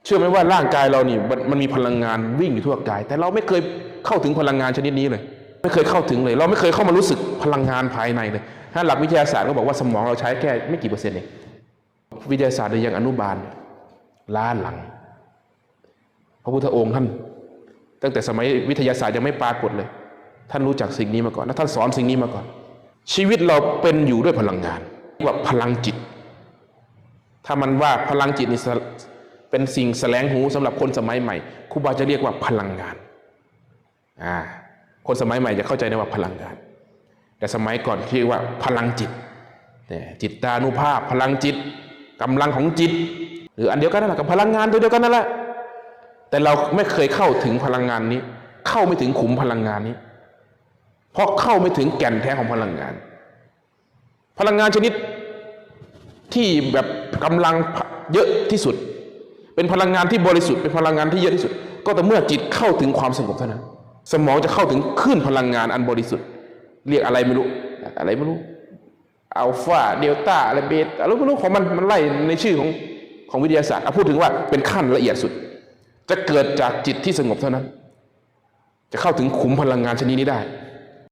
เชื่อไหมว่าร่างกายเรานี่มันมีพลังงานวิ่งอยู่ทั่วกายแต่เราไม่เคยเข้าถึงพลังงานชนิดนี้เลยไม่เคยเข้าถึงเลยเราไม่เคยเข้ามารู้สึกพลังงานภายในเลยถ้าหลักวิทยาศาสตร์ก็บอกว่าสมองเราใช้แค่ไม่กี่เปอร์เซ็นต์เองวิทยาศาสตร์ในยังอนุบาลล้าหลังพระพุทธองค์ท่านตั้งแต่สมัยวิทยาศาสตร์ยังไม่ปรากฏเลยท่านรู้จักสิ่งนี้มาก่อนและท่านสอนสิ่งนี้มาก่อนชีวิตเราเป็นอยู่ด้วยพลังงานว่าพลังจิตถ้ามันว่าพลังจิตนี่เป็นสิ่งแสลงหูสำหรับคนสมัยใหม่ครูบาจะเรียกว่าพลังงานคนสมัยใหม่จะเข้าใจได้ว่าพลังงานแต่สมัยก่อนเรียกว่าพลังจิตจิตตานุภาพพลังจิตกำลังของจิตหรืออันเดียวกันนั่นแหละกับพลังงานตัวเดียวกันนั่นแหละแต่เราไม่เคยเข้าถึงพลังงานนี้เข้าไม่ถึงขุมพลังงานนี้เพราะเข้าไม่ถึงแก่นแท้ของพลังงานพลังงานชนิดที่แบบกำลังเยอะที่สุดเป็นพลังงานที่บริสุทธิ์เป็นพลังงานที่เยอะที่สุดก็แต่เมื่อจิตเข้าถึงความสงบเท่านั้นสมองจะเข้าถึงคลื่นพลังงานอันบริสุทธิ์เรียกอะไรไม่รู้อัลฟาเดลต้าอะไรเบต้าอะไรไม่รู้ของมันไล่ในชื่อของวิทยาศาสตร์พูดถึงว่าเป็นขั้นละเอียดสุดจะเกิดจากจิตที่สงบเท่านั้นจะเข้าถึงขุมพลังงานชนิดนี้ได้